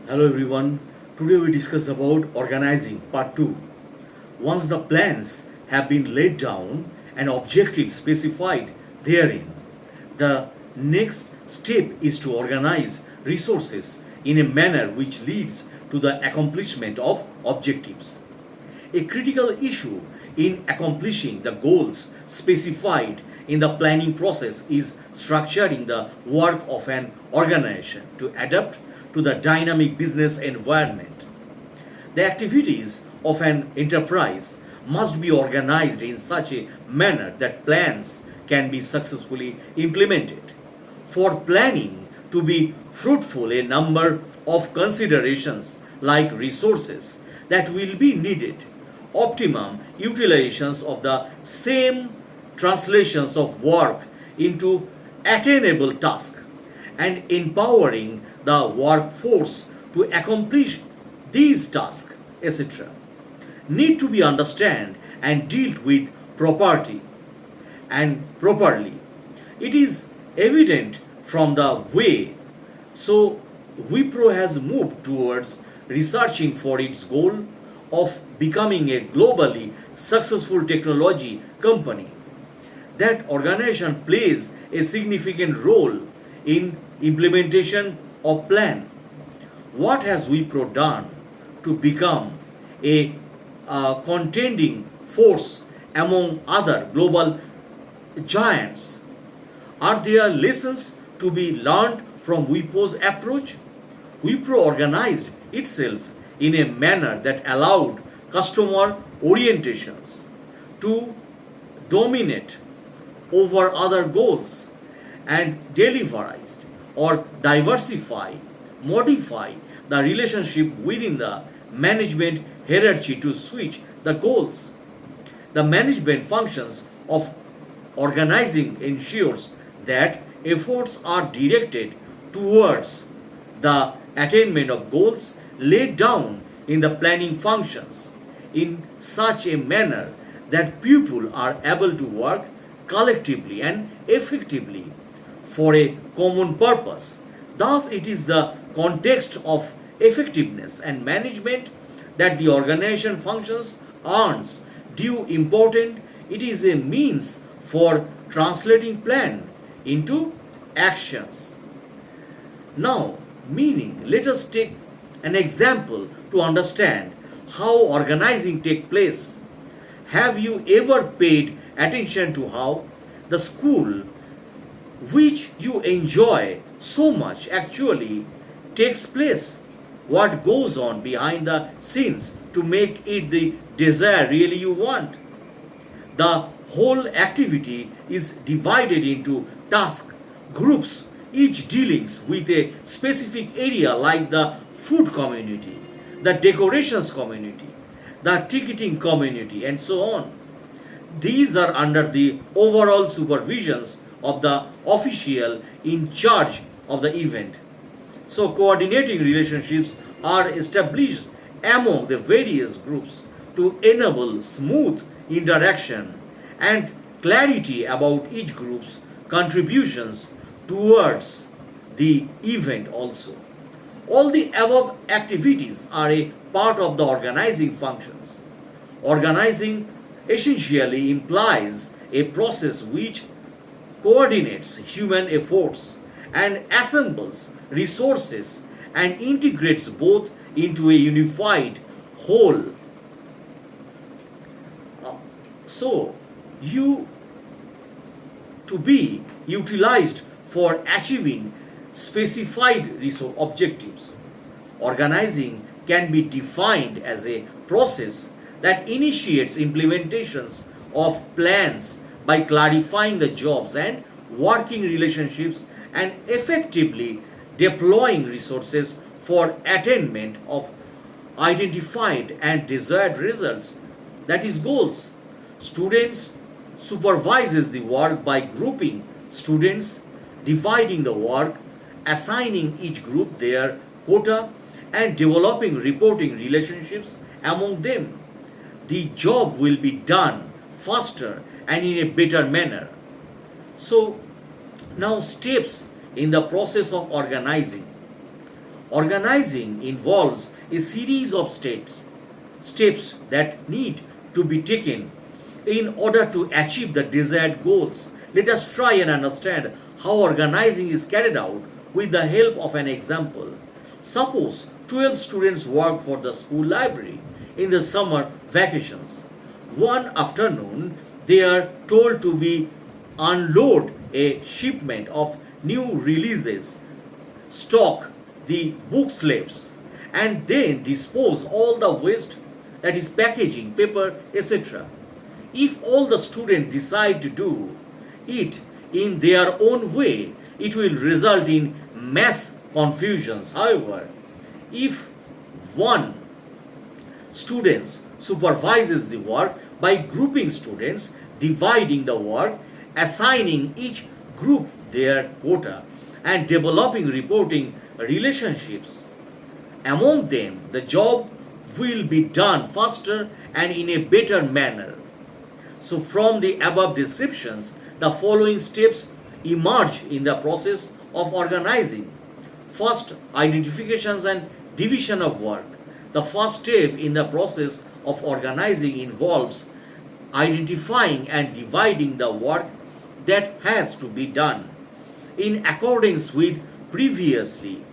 Hello everyone. Today we discuss about organizing part 2. Once the plans have been laid down and objectives specified therein, the next step is to organize resources in a manner which leads to the accomplishment of objectives. A critical issue in accomplishing the goals specified in the planning process is structuring the work of an organization to adapt to the dynamic business environment. The activities of an enterprise must be organized in such a manner that plans can be successfully implemented. For planning to be fruitful, a number of considerations like resources that will be needed, optimum utilizations of the same translations of work into attainable tasks, and empowering the workforce to accomplish these tasks, etc., need to be understood and dealt with property and properly. It is evident from the way so Wipro has moved towards researching for its goal of becoming a globally successful technology company. That organization plays a significant role in implementation of plan. What has Wipro done to become a contending force among other global giants? Are there lessons to be learned from Wipro's approach? Wipro organized itself in a manner that allowed customer orientations to dominate over other goals and deliverized or diversify, modify the relationship within the management hierarchy to switch the goals. The management functions of organizing ensures that efforts are directed towards the attainment of goals laid down in the planning functions in such a manner that people are able to work collectively and effectively for a common purpose. Thus, it is the context of effectiveness and management that the organization functions earns due importance. It is a means for translating plan into actions. Now, meaning, let us take an example to understand how organizing takes place. Have you ever paid attention to how the school which you enjoy so much actually takes place? What goes on behind the scenes to make it the desire really you want? The whole activity is divided into task groups, each dealings with a specific area like the food community, the decorations community, the ticketing community, and so on. These are under the overall supervisions of the official in charge of the event. So, coordinating relationships are established among the various groups to enable smooth interaction and clarity about each group's contributions towards the event also. All the above activities are a part of the organizing functions. Organizing essentially implies a process which coordinates human efforts and assembles resources and integrates both into a unified whole. So, you to be utilized for achieving specified resource objectives. Organizing can be defined as a process that initiates implementations of plans by clarifying the jobs and working relationships and effectively deploying resources for attainment of identified and desired results, that is goals. Students supervises the work by grouping students, dividing the work, assigning each group their quota, and developing reporting relationships among them. The job will be done faster and in a better manner. So, now steps in the process of organizing. Organizing involves a series of steps that need to be taken in order to achieve the desired goals. Let us try and understand how organizing is carried out with the help of an example. Suppose 12 students work for the school library in the summer vacations. One afternoon, they are told to be unload a shipment of new releases, stock the book slaves, and then dispose all the waste, that is packaging, paper, etc. If all the students decide to do it in their own way, it will result in mass confusions. However, if one student supervises the work by grouping students, dividing the work, assigning each group their quota, and developing reporting relationships among them, the job will be done faster and in a better manner. So, from the above descriptions, the following steps emerge in the process of organizing. First, identifications and division of work. The first step in the process of organizing involves identifying and dividing the work that has to be done in accordance with previously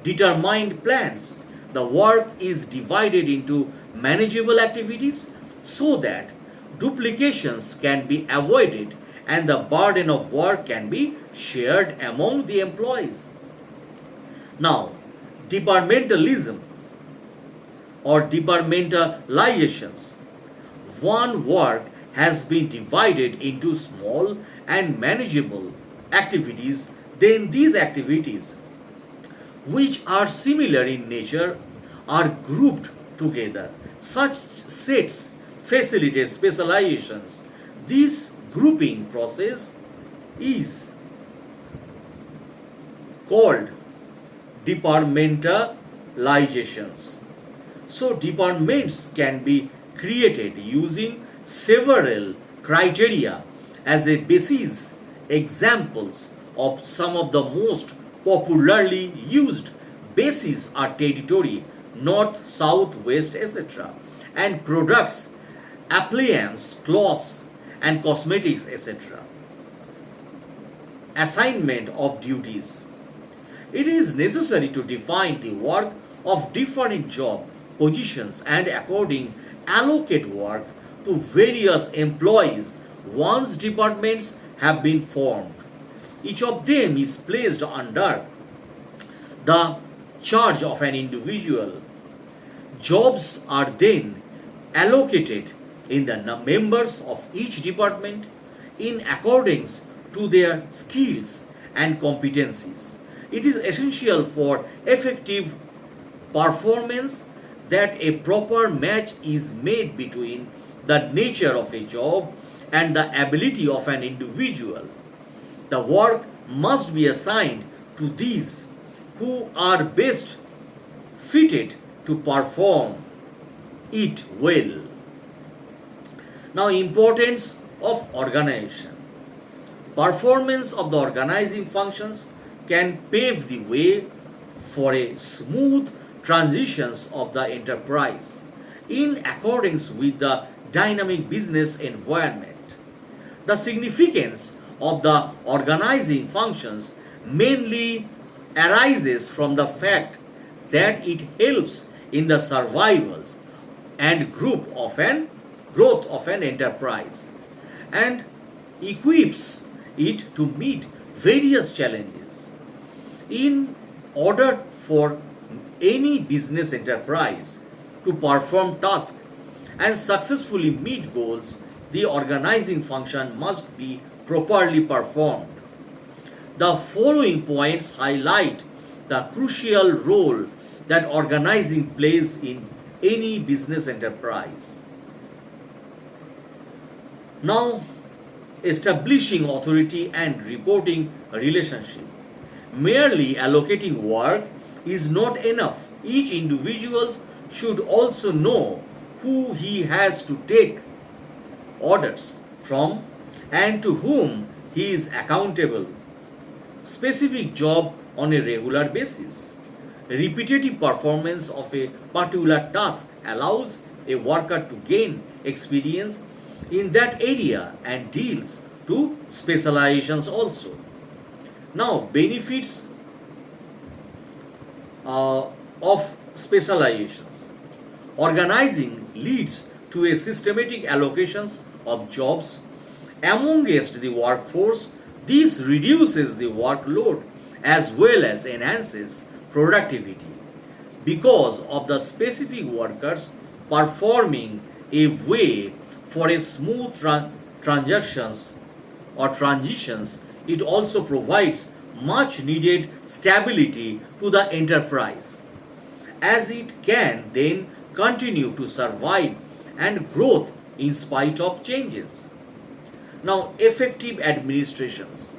determined plans. The work is divided into manageable activities so that duplications can be avoided and the burden of work can be shared among the employees. Now, departmentalism or departmentalizations. One work has been divided into small and manageable activities, then these activities, which are similar in nature, are grouped together. Such sets facilitate specializations. This grouping process is called departmentalizations. So, departments can be created using several criteria as a basis. Examples of some of the most popularly used bases are territory, north, south, west, etc., and products, appliance, cloths, and cosmetics, etc. Assignment of duties. It is necessary to define the work of different job positions and according allocate work to various employees once departments have been formed. Each of them is placed under the charge of an individual. Jobs are then allocated in the members of each department in accordance to their skills and competencies. It is essential for effective performance that a proper match is made between the nature of a job and the ability of an individual. The work must be assigned to these who are best fitted to perform it well. Now, importance of organization. Performance of the organizing functions can pave the way for a smooth transitions of the enterprise in accordance with the dynamic business environment. The significance of the organizing functions mainly arises from the fact that it helps in the survival and growth of an enterprise and equips it to meet various challenges. In order for any business enterprise to perform tasks and successfully meet goals, the organizing function must be properly performed. The following points highlight the crucial role that organizing plays in any business enterprise. Now, establishing authority and reporting relationship. Merely allocating work is not enough. Each individual should also know who he has to take orders from and to whom he is accountable. Specific job on a regular basis. repetitive performance of a particular task allows a worker to gain experience in that area and deals to specializations also. Now, benefits of specializations. Organizing leads to a systematic allocations of jobs amongst the workforce. This reduces the workload as well as enhances productivity because of the specific workers performing a way for a smooth transactions or transitions. It also provides much needed stability to the enterprise as it can then continue to survive and growth in spite of changes. Now, effective administrations.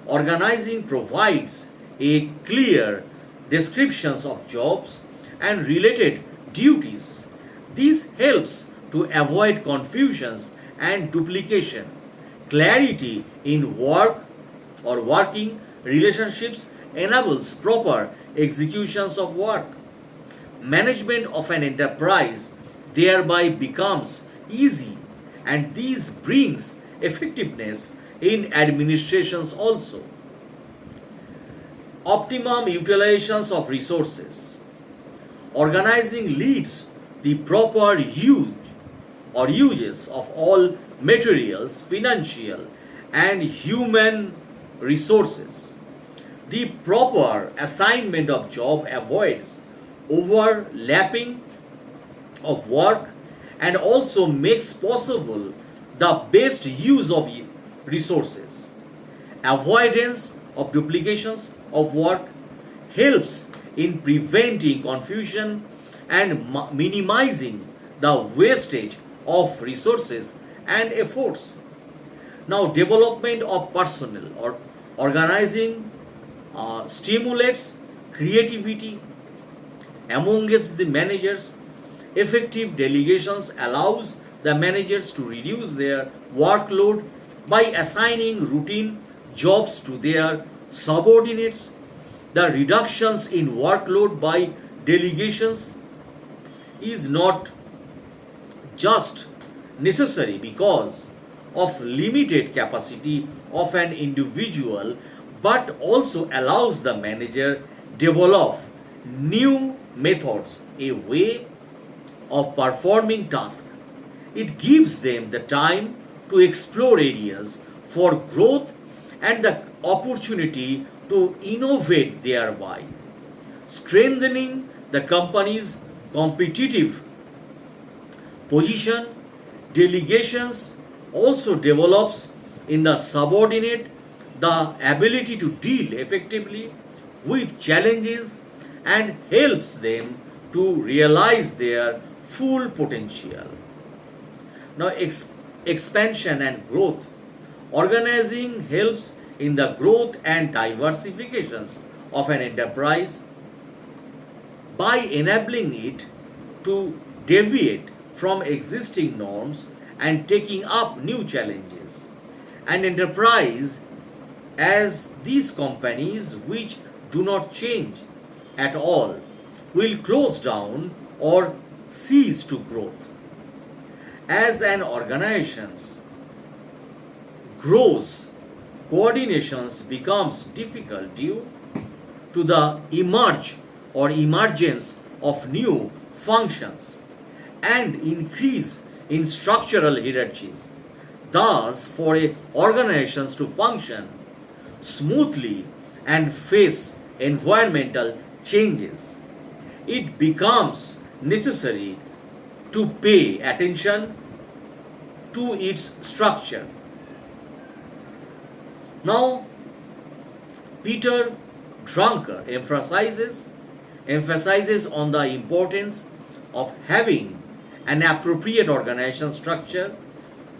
Organizing provides a clear descriptions of jobs and related duties. This helps to avoid confusions and duplication. Clarity in work or working relationships enables proper executions of work. Management of an enterprise thereby becomes easy, and this brings effectiveness in administrations also. Optimum utilizations of resources. Organizing leads the proper use or uses of all materials, financial and human resources. The proper assignment of job avoids overlapping of work and also makes possible the best use of resources. Avoidance of duplications of work helps in preventing confusion and minimizing the wastage of resources and efforts. Now, development of personnel or organizing stimulates creativity amongst the managers. Effective delegations allows the managers to reduce their workload by assigning routine jobs to their subordinates. The reductions in workload by delegations is not just necessary because of limited capacity of an individual, but also allows the manager develop new methods, a way of performing tasks. It gives them the time to explore areas for growth and the opportunity to innovate thereby, strengthening the company's competitive position. Delegations also develops in the subordinate the ability to deal effectively with challenges and helps them to realize their full potential. Now, expansion and growth. Organizing helps in the growth and diversifications of an enterprise by enabling it to deviate from existing norms and taking up new challenges. An enterprise, as these companies which do not change at all, will close down or cease to growth. As an organization grows, coordinations becomes difficult due to the emergence of new functions and increase in structural hierarchies. Thus, for organizations to function smoothly and face environmental changes, it becomes necessary to pay attention to its structure. Now, Peter Drucker emphasizes on the importance of having an appropriate organization structure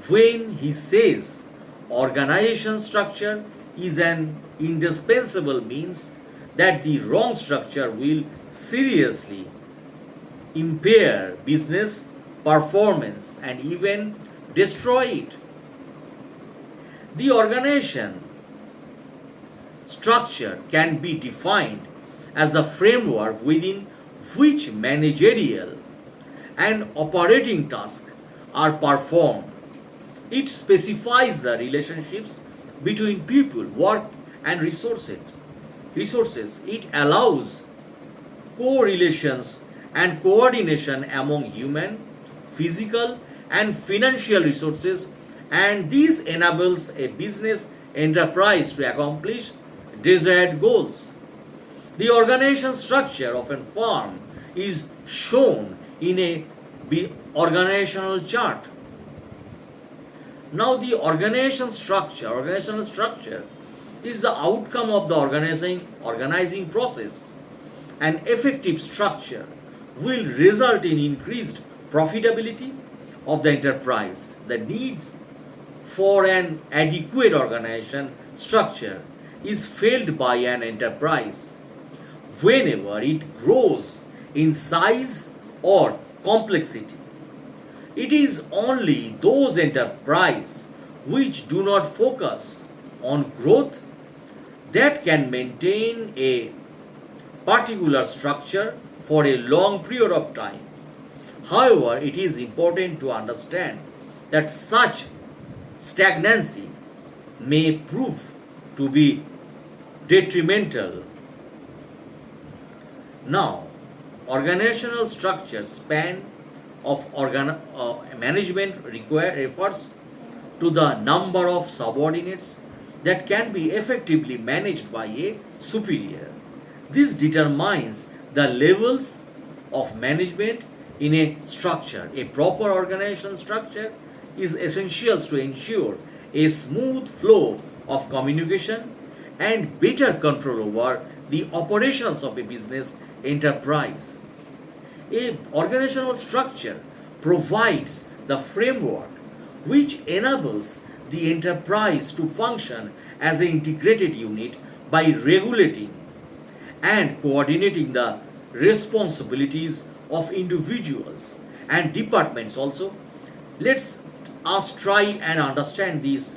when he says organization structure is an indispensable means that the wrong structure will seriously impair business performance and even destroy it. The organization structure can be defined as the framework within which managerial and operating tasks are performed. It specifies the relationships between people, work, and resources. It allows correlations and coordination among human, physical, and financial resources, and this enables a business enterprise to accomplish desired goals. The organization structure of a firm is shown in a organizational chart. Now, the organizational structure is the outcome of the organizing process. An effective structure will result in increased profitability of the enterprise. The needs for an adequate organization structure is felt by an enterprise whenever it grows in size or complexity. It is only those enterprises which do not focus on growth that can maintain a particular structure for a long period of time. However, it is important to understand that such stagnancy may prove to be detrimental. Now, organizational structure span of management refers to the number of subordinates that can be effectively managed by a superior. This determines the levels of management in a structure. A proper organization structure is essential to ensure a smooth flow of communication and better control over the operations of a business enterprise. A organizational structure provides the framework which enables the enterprise to function as an integrated unit by regulating and coordinating the responsibilities of individuals and departments also. Let's us try and understand this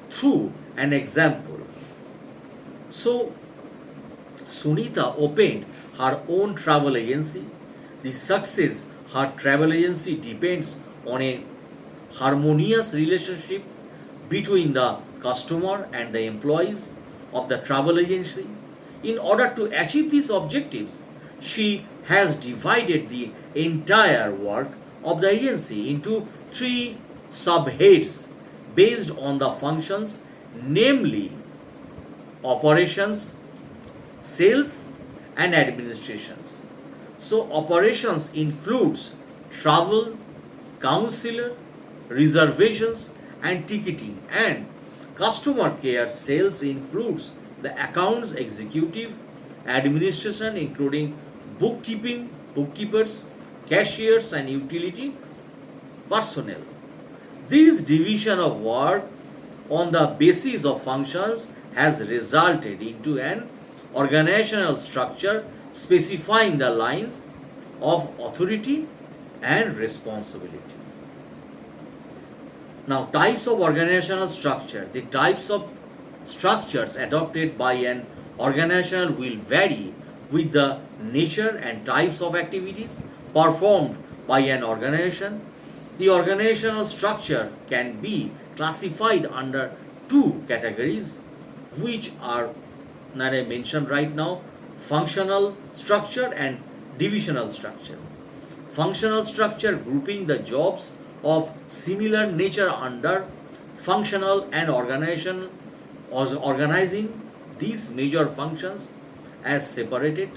through an example. So, Sunita opened her own travel agency. The success her travel agency depends on a harmonious relationship between the customer and the employees of the travel agency. In order to achieve these objectives, she has divided the entire work of the agency into three subheads based on the functions, namely operations, sales, and administrations. So operations includes travel, counselor, reservations, and ticketing, and customer care sales includes the accounts executive, administration including bookkeepers, cashiers, and utility personnel. This division of work on the basis of functions has resulted into an organizational structure specifying the lines of authority and responsibility. Now, types of organizational structure. The types of structures adopted by an organization will vary with the nature and types of activities performed by an organization. The organizational structure can be classified under two categories, which are that I mentioned right now: functional structure and divisional structure. Functional structure grouping the jobs of similar nature under functional and organization or organizing these major functions as separated,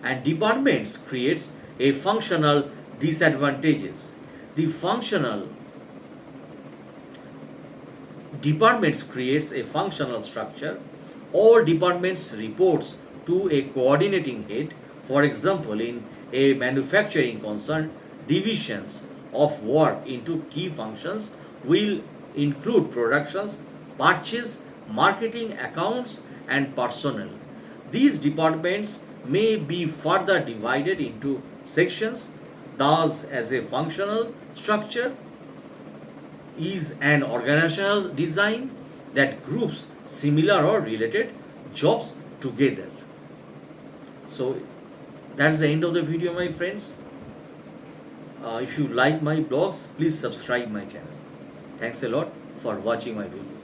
and departments creates a functional disadvantages. The functional departments creates a functional structure. All departments reports to a coordinating head. For example, in a manufacturing concern, divisions of work into key functions will include productions, purchase, marketing, accounts, and personnel. These departments may be further divided into sections. Thus, as a functional structure is an organizational design that groups similar or related jobs together. So that's the end of the video, my friends. If you like my blogs, please subscribe my channel. Thanks a lot for watching my video.